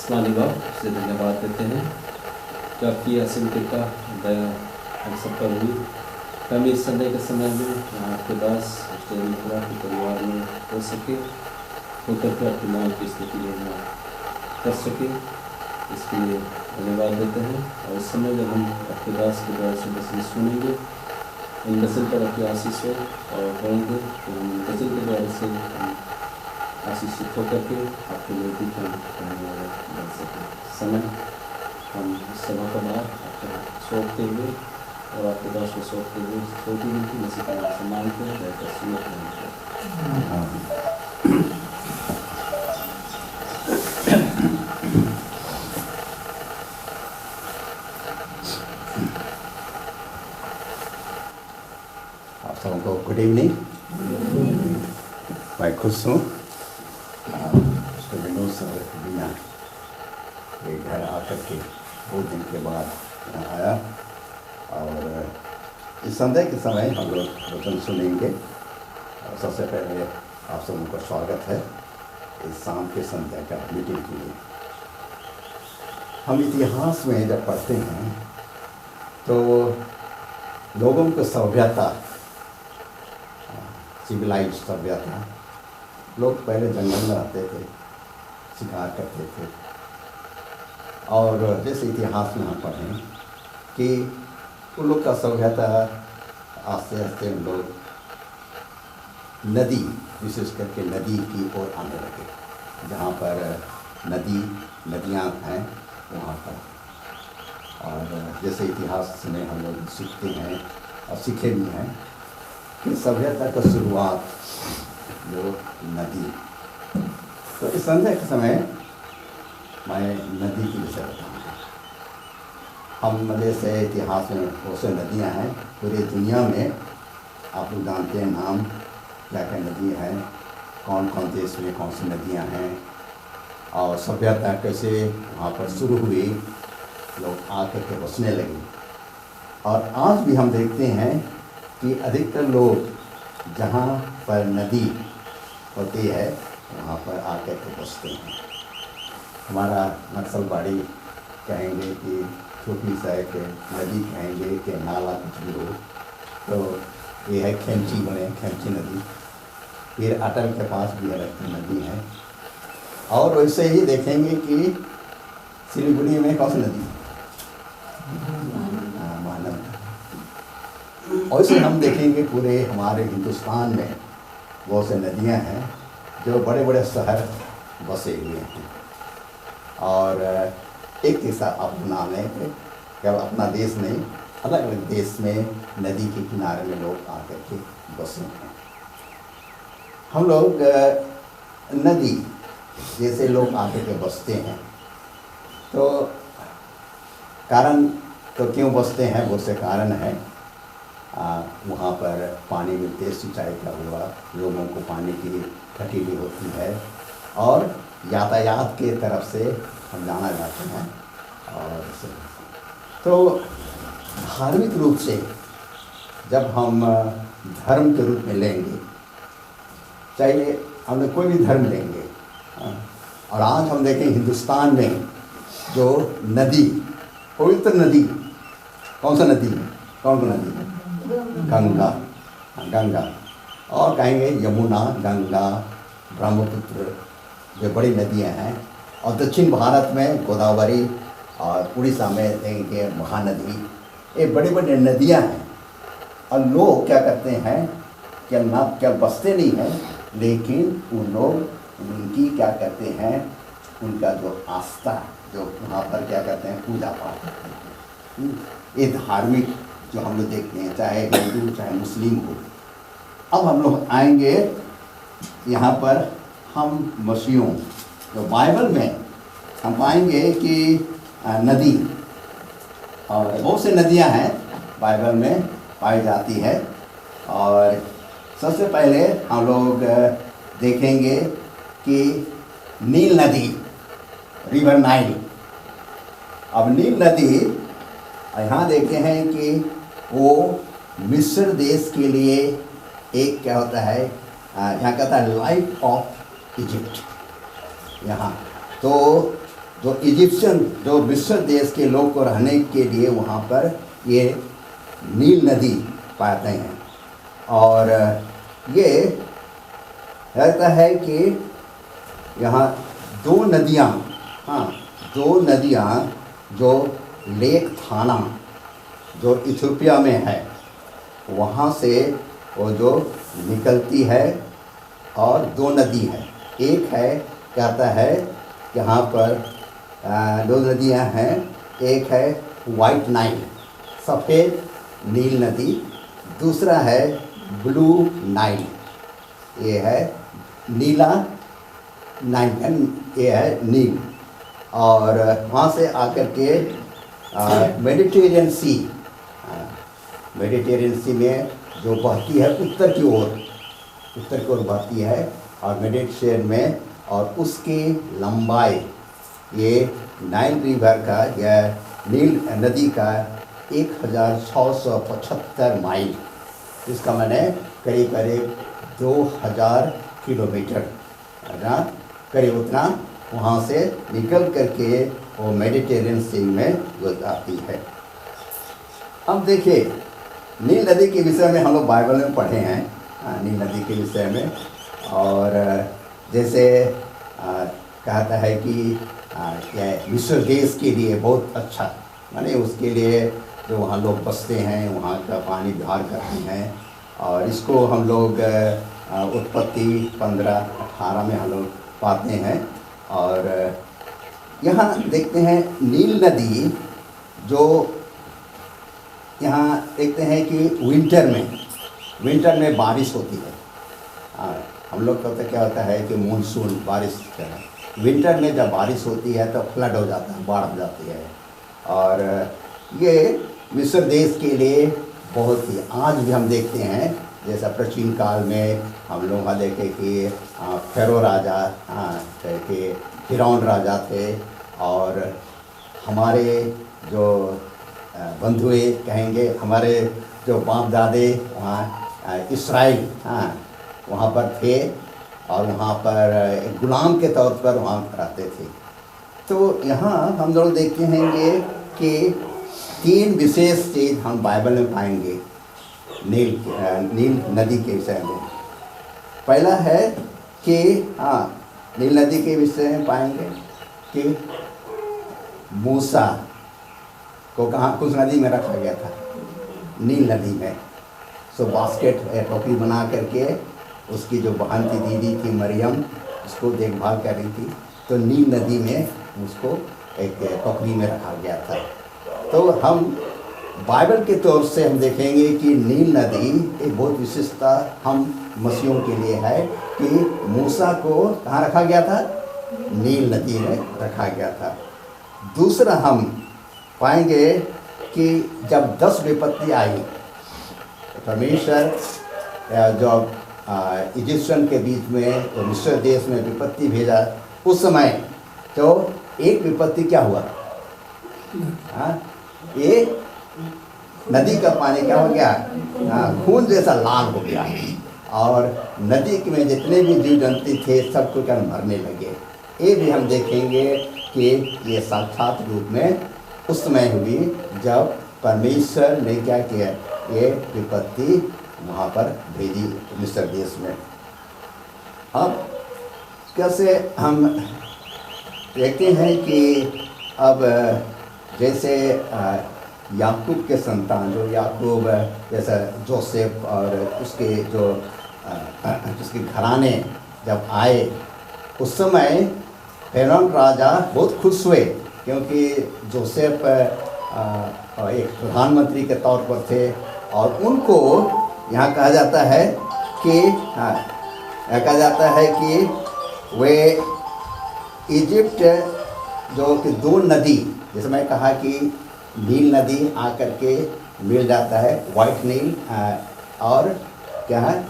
आसमानी बाप से धन्यवाद देते हैं कि आपकी असीम कृपा दया हम सब पर हुई। हम इस संडे के समय में यहाँ आपके दास पूरा के परिवार में हो सके, होकर के अपनी माँ की स्थिति में कर सके, इसके लिए धन्यवाद देते हैं। और इस समय जब हम आपके दास के द्वारा से गज़ल सुनेंगे, इन गज़ल पर आपकी आशीष हो और पढ़ेंगे, तो हम गज़ल के द्वारा से आशीषित होकर के आपके लिए भी हम कहने वाले बन सकें। समय हम इस सभा का बाहर आपका सौंपते हुए और आपके दास को सौंपते हुए छोटी गिनती मसीह का नाम सम्मान करें, रहकर सुनते हैं। आप सबको गुड इवनिंग। मैं खुश हूँ विनोद सर बिना ये घर आकर के 2 दिन के बाद यहाँ आया। और इस संडे के समय हम लोग वचन सुनेंगे। और सबसे पहले आप सबों का स्वागत है इस शाम के संध्या का मीटिंग के लिए। हम इतिहास में जब पढ़ते हैं तो लोगों को सभ्यता, सिविलाइज सभ्यता, लोग पहले जंगल में रहते थे, शिकार करते थे। और जैसे इतिहास में हम पढ़ें कि उन लोग का सभ्यता आस्ते आस्ते उन लोग नदी, विशेष करके नदी की ओर आने लगे। जहाँ पर नदियाँ हैं वहाँ पर। और जैसे इतिहास में हम लोग सीखते हैं और सीखे भी हैं कि सभ्यता का शुरुआत जो नदी। तो इस संध्या के समय मैं नदी की विषय बताऊँगा। हम जैसे इतिहास में बहुत से नदियाँ हैं पूरी दुनिया में, आप लोग जानते हैं नाम क्या क्या नदी हैं, कौन कौन देश में कौन सी नदियाँ हैं, और सभ्यता कैसे वहाँ पर शुरू हुई, लोग आकर के बसने लगे। और आज भी हम देखते हैं कि अधिकतर लोग जहाँ पर नदी होती है वहाँ पर आकर के बसते हैं। हमारा नक्सलबाड़ी कहेंगे कि छोटी सा एक नदी कहेंगे कि नाला कुछ भी हो, तो ये है खेमची बने, खेमची नदी। फिर अटल के पास भी अलग नदी है। और वैसे ही देखेंगे कि सिलीगुड़ी में कौन सी नदी है? महानंदा। और इसे हम देखेंगे पूरे हमारे हिंदुस्तान में बहुत से नदियां हैं जो बड़े बड़े शहर बसे हुए हैं। और एक ऐसा अपना में केवल अपना देश नहीं, अलग अलग देश में नदी के किनारे में लोग आकर के बसे हैं। हम लोग नदी जैसे लोग आकर के बसते हैं, तो कारण तो क्यों बसते हैं, बहुत से कारण हैं। वहाँ पर पानी मिलते, सिंचाई का हुआ, लोगों को पानी की घटीली होती है, और यातायात के तरफ से हम जाना जाते हैं। और तो धार्मिक रूप से जब हम धर्म के रूप में लेंगे, चाहे हम कोई भी धर्म लेंगे, और आज हम देखें हिंदुस्तान में जो नदी, पवित्र नदी, कौन सा नदी है? कौन सा नदी है? गंगा। और कहेंगे यमुना, गंगा, ब्रह्मपुत्र, जो बड़ी नदियां हैं। और दक्षिण भारत में गोदावरी, और उड़ीसा में देखेंगे महानदी। ये बड़ी बड़ी नदियां हैं। और लोग क्या करते हैं, क्या बसते नहीं हैं, लेकिन उन लोग उनकी क्या करते हैं, उनका जो आस्था, जो वहाँ पर क्या करते हैं, पूजा पाठ करते हैं। ये धार्मिक जो हम लोग देखते हैं, चाहे हिंदू चाहे मुस्लिम हो। अब हम लोग आएंगे यहाँ पर, हम मसीहों, जो बाइबल में हम पाएंगे कि नदी, और बहुत से नदियाँ हैं बाइबल में पाई जाती है। और सबसे पहले हम लोग देखेंगे कि नील नदी, रिवर नाइल। अब नील नदी यहाँ देखते हैं कि वो मिस्र देश के लिए एक क्या होता है, यहाँ कहता है लाइफ ऑफ इजिप्ट। यहाँ तो जो इजिप्शियन जो मिस्र देश के लोग को रहने के लिए वहाँ पर ये नील नदी पाते हैं। और ये कहता है कि यहाँ दो नदियाँ, हाँ, दो नदियाँ जो लेक थाना जो इथियोपिया में है वहाँ से वो जो निकलती है, और दो नदी है। एक है कहता है यहाँ पर दो नदियाँ हैं, एक है वाइट नाइल सफ़ेद नील नदी, दूसरा है ब्लू नाइल, ये है नीला नाइल, ये है नील। और वहाँ से आकर के मेडिटेरियन सी, मेडिटेरियन सी में जो बहती है उत्तर की ओर बहती है, और मेडिटेरियन में, और उसकी लंबाई ये नाइल रिवर का या नील नदी का 1675 माइल, इसका मैंने करीब करीब 2000 किलोमीटर ना, करीब उतना वहाँ से निकल करके वो मेडिटेरियन सी में गुजर आती है। अब देखिए नील नदी के विषय में हम लोग बाइबल में पढ़े हैं, नील नदी के विषय में। और जैसे कहता है कि मिस्र देश के लिए बहुत अच्छा, माने उसके लिए जो वहाँ लोग बसते हैं वहाँ का पानी व्यवहार करते हैं। और इसको हम लोग उत्पत्ति 15-18 में हम लोग पाते हैं। और यहाँ देखते हैं नील नदी जो यहाँ देखते हैं कि विंटर में बारिश होती है। हम लोग का क्या होता है कि मानसून बारिश, विंटर में जब बारिश होती है तो फ्लड हो जाता है, बाढ़ हो जाती है। और ये मिस्र देश के लिए बहुत ही, आज भी हम देखते हैं जैसा प्राचीन काल में हम लोग वहाँ देखे कि फेरो राजा के फिरौन राजा थे, और हमारे जो बंधुए कहेंगे, हमारे जो बाप दादे वहाँ इस्राइल वहाँ पर थे, और वहाँ पर एक गुलाम के तौर पर वहाँ रहते थे। तो यहाँ हम लोग देखते हैं कि 3 विशेष चीज़ हम बाइबल में पाएंगे नील नदी के विषय में। पहला है कि नील नदी के विषय में पाएंगे कि मूसा को कहाँ कुछ नदी में रखा गया था, नील नदी में। सो बास्केट टोकरी बना करके उसकी जो बहन थी, दीदी थी मरियम, उसको देखभाल कर रही थी, तो नील नदी में उसको एक टोकरी में रखा गया था। तो हम बाइबल के तौर से हम देखेंगे कि नील नदी एक बहुत विशेषता हम मसीहों के लिए है कि मूसा को कहाँ रखा गया था, नील नदी में रखा गया था। दूसरा हम पाएंगे कि जब 10 विपत्ति आई, परमेश्वर जो इजिप्शियन के बीच में तो मिस्र देश में विपत्ति भेजा, उस समय तो एक विपत्ति क्या हुआ, ये नदी का पानी क्या हो गया, खून जैसा लाल हो गया, और नदी में जितने भी जीव जंतु थे सबको क्या मरने लगे। ये भी हम देखेंगे कि ये साक्षात रूप में उस समय हुई जब परमेश्वर ने क्या किया, ये विपत्ति वहाँ पर भेजी मिस्र देश में। अब कैसे हम देखते हैं कि अब जैसे याकूब के संतान जो याकूब जैसा जोसेफ और उसके जो उसके घराने जब आए, उस समय फिरौन राजा बहुत खुश हुए, क्योंकि जोसेफ एक प्रधानमंत्री के तौर पर थे, और उनको यहाँ कहा जाता है कि कहा जाता है कि वे इजिप्ट जो कि 2 नदी, जैसे मैं कहा कि नील नदी आकर के मिल जाता है, वाइट नील और क्या है,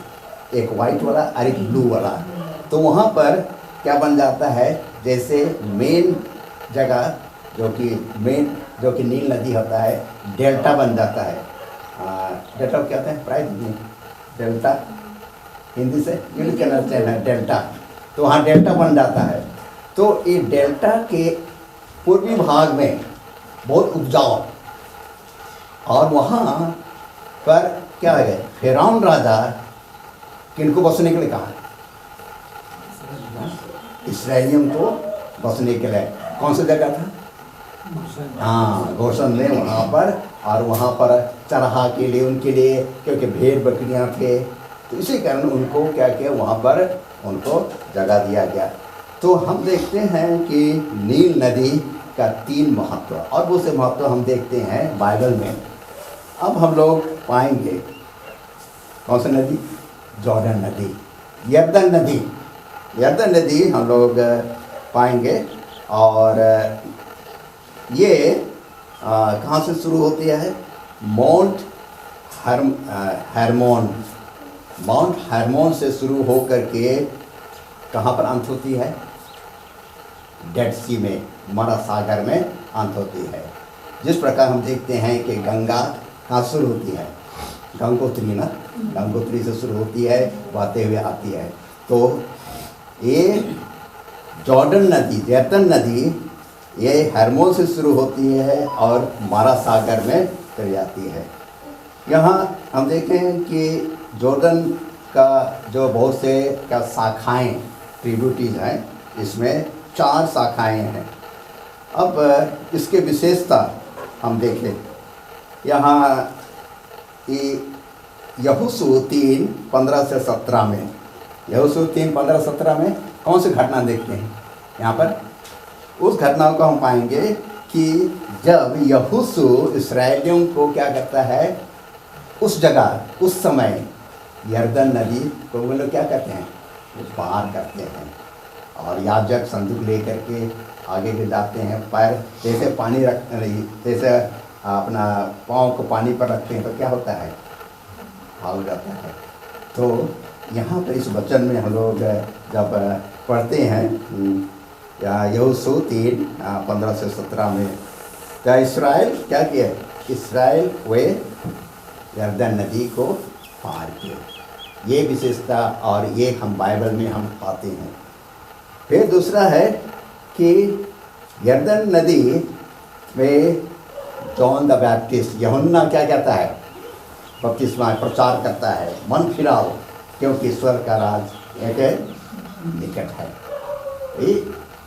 एक वाइट वाला और एक ब्लू वाला। तो वहाँ पर क्या बन जाता है, जैसे मेन जगह जो कि नील नदी होता है, डेल्टा बन जाता है। डेल्टा क्या कहते हैं, प्राइस नहीं, डेल्टा हिंदी से नील कैनल है डेल्टा, तो वहाँ डेल्टा बन जाता है। तो ये डेल्टा के पूर्वी भाग में बहुत उपजाऊ, और वहाँ पर क्या है, फिरौन राजा किनको बसने के लिए कहा? इस्राएलियों को बसने के लिए। कौन सी जगह था? हाँ, गोशन में, वहाँ पर। और वहाँ पर चरहा के लिए, उनके लिए, क्योंकि भेड़ बकरियाँ थे, तो इसी कारण उनको क्या किया, वहाँ पर उनको जगह दिया गया। तो हम देखते हैं कि नील नदी का 3 महत्व, और वो से महत्व हम देखते हैं बाइबल में। अब हम लोग पाएंगे कौन सी नदी? जॉर्डन नदी, यरदन नदी। यरदन नदी हम लोग पाएंगे, और ये कहाँ से शुरू होती है? माउंट हरमोन, माउंट हरमोन से शुरू हो करके कहाँ पर अंत होती है? डेड सी में, मरा सागर में अंत होती है। जिस प्रकार हम देखते हैं कि गंगा कहाँ शुरू होती है? गंगोत्री ना, गंगोत्री से शुरू होती है, बहते हुए आती है। तो ये जॉर्डन नदी, यरदन नदी, ये हरमोन से शुरू होती है और मारा सागर में चली जाती है। यहाँ हम देखें कि जॉर्डन का जो बहुत से क्या शाखाएँ, ट्रिब्यूटरीज हैं, इसमें 4 शाखाएँ हैं। अब इसके विशेषता हम देखें, यहाँ यहोशू 3:15 से 17 में, यहोशू 3:15-17 में कौन सी घटना देखते हैं? यहाँ पर उस घटना को हम पाएंगे कि जब यहोशू इसराइलियों को क्या करता है, उस जगह, उस समय यरदन नदी को वो लोग क्या करते हैं, पार करते हैं। और याजक संदूक लेकर के आगे के जाते हैं, पैर जैसे पानी रख, जैसे अपना पाँव को पानी पर रखते हैं तो क्या होता है, भाग जाता है। तो यहाँ पर इस वचन में हम लोग जब पढ़ते हैं यहोशू 3:15 से 17 में, तो इसराइल क्या किया? इसराइल वे यरदन नदी को पार किए। ये विशेषता और ये हम बाइबल में हम पाते हैं। फिर दूसरा है कि यरदन नदी में जॉन द बैप्टिस्ट, यूहन्ना क्या कहता है? बपतिस्मा प्रचार करता है, मन फिराओ क्योंकि स्वर्ग का राज एक निकट है। ये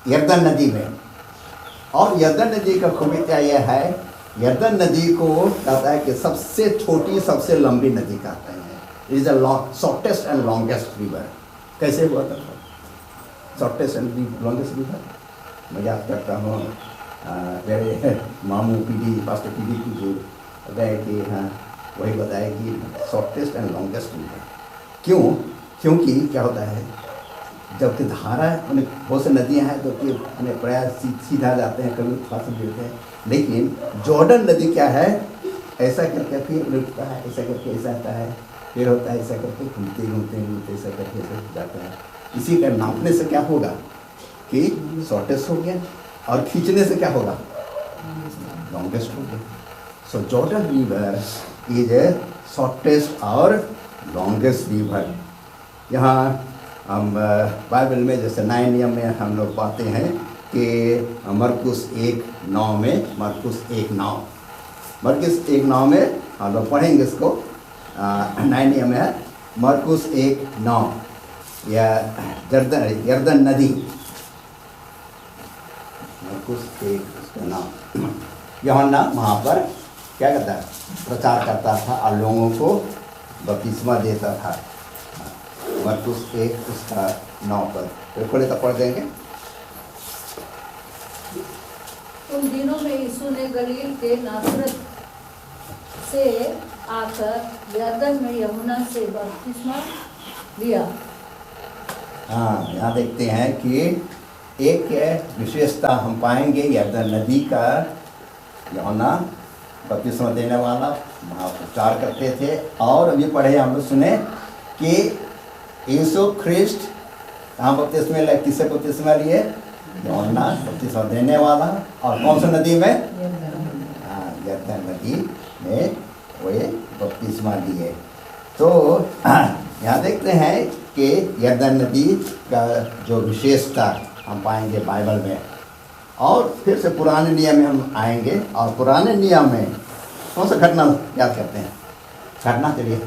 यरदन नदी में। और यरदन नदी का खूबियत यह है, यरदन नदी को कहता है कि सबसे छोटी, सबसे लंबी नदी कहते हैं। It is the shortest and longest river. कैसे हुआ था शॉर्टेस्ट एंड लॉन्गेस्ट रिवर? मैं याद करता हूँ मेरे मामू पीढ़ी, पास्टर पीढ़ी की जो बताए कि हाँ, वही बताया कि शॉर्टेस्ट एंड लॉन्गेस्ट रिवर। क्यों? क्योंकि क्या होता है, जबकि धारा उन्हें बहुत से नदियाँ हैं जो कि उन्हें प्राय सीधा जाते हैं, कभी थोड़ा सा गिरते हैं, लेकिन जॉर्डन नदी क्या है, ऐसा करके फिर उलटता है, ऐसा करके ऐसा आता है, फिर होता है ऐसा करके, घूमते घूमते घूमते ऐसा करके ऐसा जाता है। इसी का नापने से क्या होगा कि शॉर्टेस्ट हो गया, और खींचने से क्या होगा, लॉन्गेस्ट हो गया। So Jordan river is a shortest और लॉन्गेस्ट रिवर। यहाँ हम बाइबल में जैसे नए नियम में हम लोग पाते हैं कि मरकुस 1:9 में, मरकुस 1:9 में हम लोग पढ़ेंगे इसको। नए नियम में है मरकुस 1:9, या यरदन नदी, मरकुस 1 उसका नाम। यूहन्ना वहाँ पर क्या करता है, प्रचार करता था और लोगों को बपतिस्मा देता था। मरकुस 1 उसका 9 पर फिर खोले तो पढ़ देंगे। उन दिनों में यीशु ने गलील के नासरत से आकर यरदन में यमुना से बपतिस्मा लिया। हाँ, यहाँ देखते हैं कि एक विशेषता हम पाएंगे यरदन नदी का। यूहन्ना बपतिस्मा देने वाला वहाँ प्रचार करते थे। और अभी पढ़े हम लोग सुने कि यीशु ख्रिस्ट कहाँ बपतिस्मा लिया, किससे बपतिस्मा लिए? यूहन्ना बपतिस्मा देने वाला। और कौन सी नदी में? हाँ, यरदन नदी में वे बपतिस्मा लिए। तो यहाँ देखते हैं कि यरदन नदी का जो विशेषता हम पाएंगे बाइबल में। और फिर से पुराने नियम में हम आएंगे, और पुराने नियम में कौन सा घटना याद करते हैं? घटना चलिए,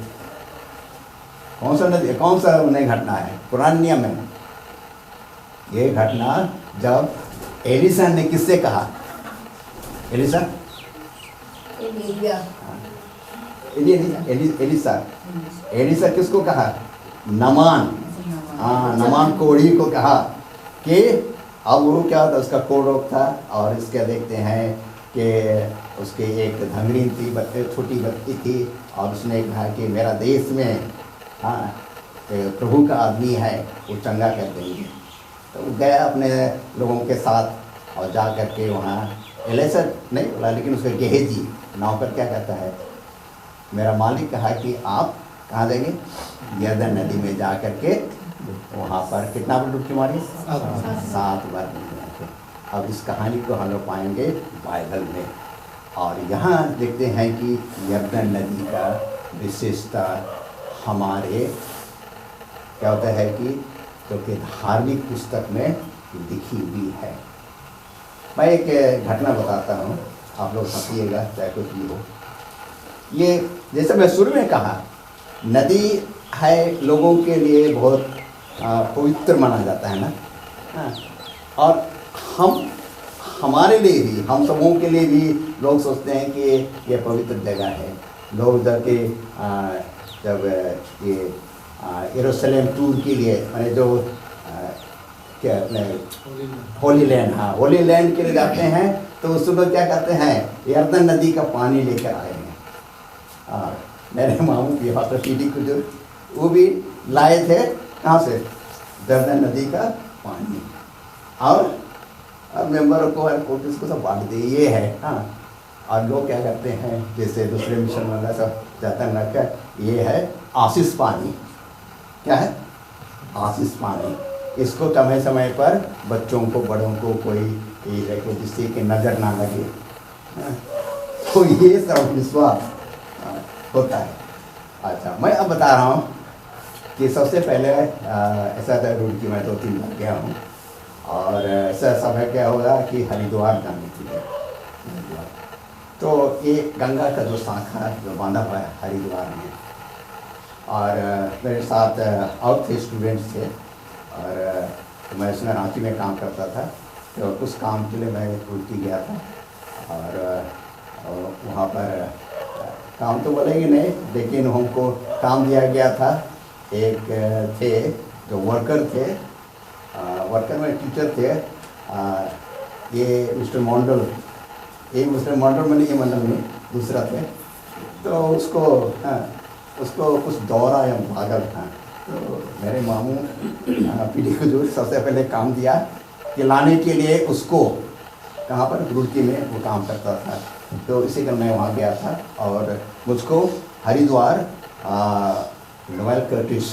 कौन सा उन्हें घटना है पुराने नियम में? ये घटना जब एलिसा ने किससे कहा? एलिसा एलिसा किसको कहा? नमान, हाँ, नमान कोढ़ी को कहा कि अब वो क्या होता, उसका कोढ़ रोग था, और इसके देखते हैं कि उसकी एक धंगरी थी, छोटी बच्ची थी, और उसने कहा कि मेरा देश में, हाँ, प्रभु का आदमी है, वो चंगा कर देंगे। तो वो गया अपने लोगों के साथ, और जा कर के वहाँ एलिसा नहीं बोला, लेकिन उसका गेहजी नौकर क्या कहता है, मेरा मालिक कहा कि आप कहाँ जाएंगे? यरदन नदी में जा कर के वहाँ पर कितना बार डुबकी मारी? 7 बार डुबकी मारी। अब इस कहानी को हम लोग पाएंगे बाइबल में, और यहाँ देखते हैं कि यरदन नदी का विशेषता हमारे क्या होता है कि जो कि धार्मिक पुस्तक में लिखी हुई है। मैं एक घटना बताता हूँ, आप लोग हंसिएगा चाहे कुछ भी हो। ये जैसे मैं शुरू में कहा, नदी है लोगों के लिए बहुत पवित्र माना जाता है ना, हाँ। और हमारे लिए भी, हम सबों के लिए भी लोग सोचते हैं कि ये पवित्र जगह है। लोग जब ये यरूशलेम टूर के लिए, मैंने जो क्या अपने होली लैंड, हाँ, होली लैंड के लिए जाते हैं, तो उस समय क्या करते हैं? यरदन नदी का पानी लेकर आए हैं। और मेरे मामू की फादर पीडी को जो वो भी लाए थे, कहाँ से? यरदन नदी का पानी। और अब मेंबरों को किसको सब बांट दिए, ये है, हाँ। और लोग क्या करते हैं, जैसे दूसरे मिशन वाला सब जाता है ना, ये है आशीष पानी। क्या है? आशीष पानी। इसको समय समय पर बच्चों को, बड़ों को कोई ये रखे जिससे कि नज़र ना लगे, तो ये सब विश्वास होता है। अच्छा, मैं अब बता रहा हूँ कि सबसे पहले ऐसा था, रुड़की में 2-3 बार गया हूँ, और ऐसा समय क्या होगा कि हरिद्वार जाने के लिए, तो ये गंगा का जो शाखा जो बांधा हुआ है हरिद्वार में, और मेरे साथ और थे स्टूडेंट्स थे, और मैं उसमें रांची में काम करता था, तो उस काम के लिए मैं रुड़की गया था। और वहाँ पर काम तो बोलेंगे नहीं, लेकिन हमको काम दिया गया था। एक थे जो वर्कर थे, वर्कर में टीचर थे, ये मिस्टर मंडल, एक मिस्टर मंडल में नहीं, ये मंडल में दूसरा थे। तो उसको कुछ दौरा या पागल था, तो मेरे मामू पीढ़ी को जो सबसे पहले काम दिया कि लाने के लिए उसको, कहाँ पर? रुड़की में वो काम करता था। तो इसी कारण मैं वहाँ गया था, और मुझको हरिद्वार नोएल कर्टिस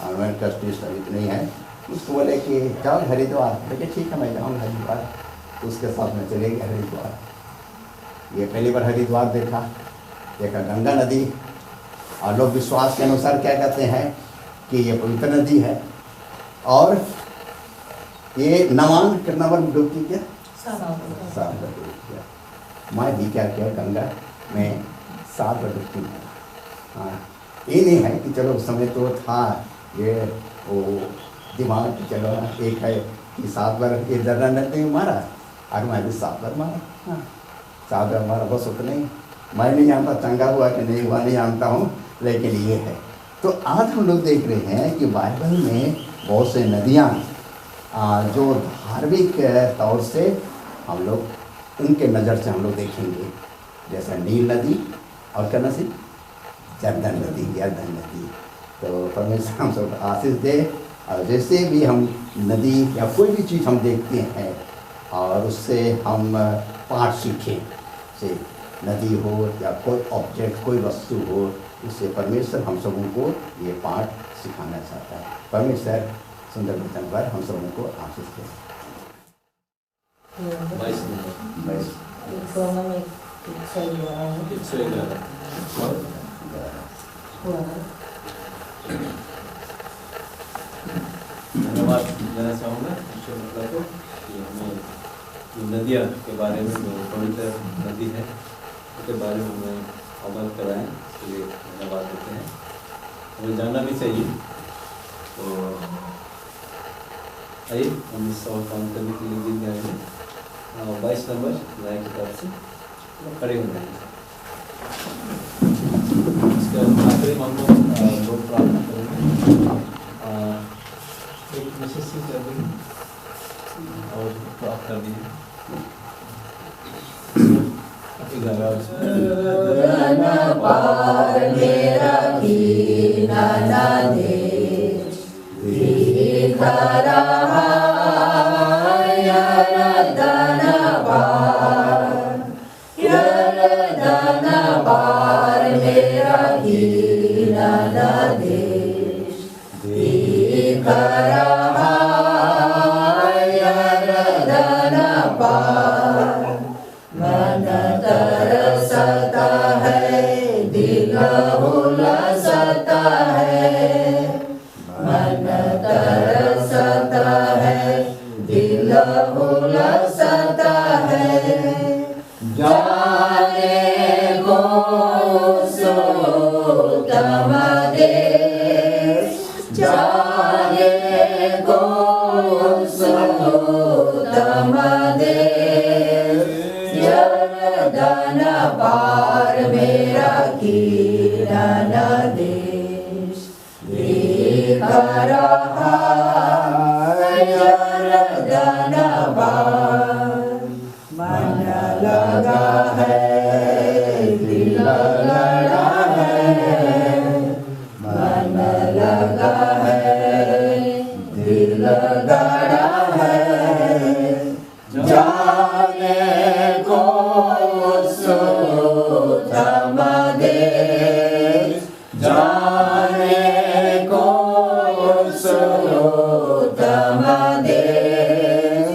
अभी तो नहीं है, उसको बोले कि जाओ हरिद्वार। देखिए ठीक है, मैं जाऊँगा हरिद्वार। तो उसके साथ में चले गए हरिद्वार। ये पहली बार हरिद्वार देखा गंगा नदी, और लोग विश्वास के अनुसार क्या कहते हैं कि ये पवित्र नदी है। और ये नमान कितना बार डुबकी किया? 7 बार डुबकी किया। मैं भी क्या किया, गंगा में 7 बार डुबकी मारा। हाँ, ये नहीं है कि चलो उस समय तो था ये वो दिमाग कि चलो एक है कि 7 बार ये दर्रा नदी में मारा, और मैं भी 7 बार मारा। हाँ, 7 बार मारा, बस उतना ही। मैं नहीं जानता चंगा हुआ कि नहीं हुआ, नहीं जानता हूँ, लेकिन ये है। तो आज हम लोग देख रहे हैं कि बाइबल में बहुत से नदियाँ जो धार्मिक तौर से हम लोग उनके नज़र से हम लोग देखेंगे, जैसे नील नदी और क्या नदी? यरदन नदी। तो परमेश्वर हम सब आशीष दे, और जैसे भी हम नदी या कोई भी चीज़ हम देखते हैं और उससे हम पाठ सीखें, से नदी हो या कोई ऑब्जेक्ट, कोई वस्तु हो, इससे परमेश्वर हम सबों को ये पाठ सिखाना चाहता है। परमेश्वर सुंदर वचन पर हम सबों को आशीष दे। धन्यवाद देना चाहूँगा ईश्वर को कि हमें नदियाँ के बारे में, जो पवित्र नदी है उसके बारे में हमें अवगत कराएं, इसके लिए धन्यवाद देते हैं। हमें जानना भी चाहिए। तो आइए हम इस और काम करने के लिए गीत गाएंगे। 22 नंबर नया की तरफ से खड़े हो जाएंगे। इसके आखिरी में हम लोग प्रार्थना करेंगे। एक विशेष चीज कर देंगे और प्राप्त कर दीजिए। पार मेरा कीना देश दिख रहा यरदन पार मेरा कीना देश दिख रहा यरदन पार। मन तरसता है, दिल उलसता है, मन तरसता है, दिल उलसता है। जाने को उत्तम देश, जाने को उत्तम देश। यरदन पार मेरा कीना देश दिख रहा यरदन पार। मन लगा है, दिल लगा है, मन लगा है, दिल लगा है। जाने को उत्तम देश, जाने को उत्तम देश।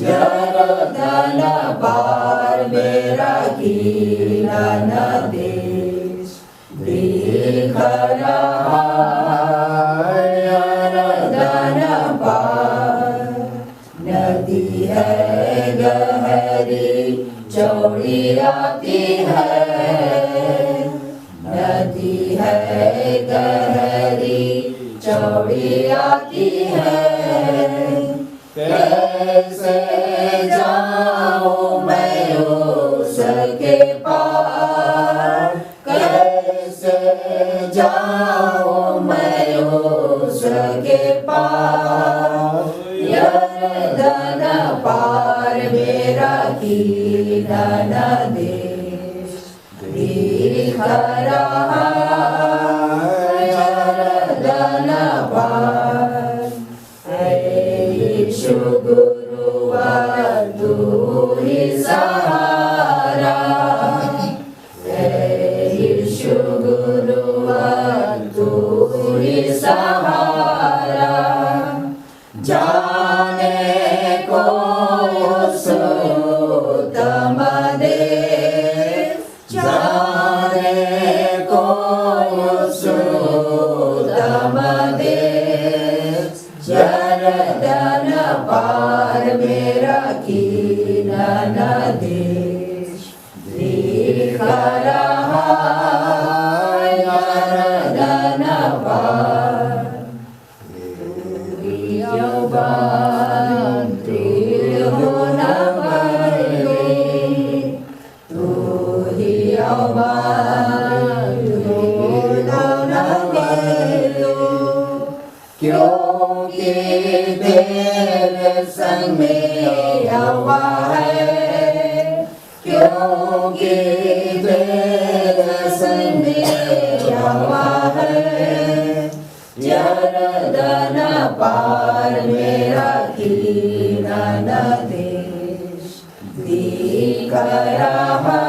यरदन पार मेरा कीना देश दिख रहा यरदन पार। नदी है गहरी चौड़ी आती है, नदी है गहरी चौड़ी आती है। कैसे जाऊं मैं उसके पार, कैसे जाऊं मैं उसके पार। यरदन पार मेरा कीना देश दिख रहा यरदन पार। यीशु गुरुआ तू ही सहारा, यीशु गुरुआ तू ही सहारा। जाने को उत्तम देश, जाने को उत्तम देश। यरदन पार मेरा कीना देश दिख रहा यरदन पार। क्योंकि तेरे संग में हवा है, क्योंकि तेरे संग में हवा है। यरदन पार मेरा कीना देश दिख रहा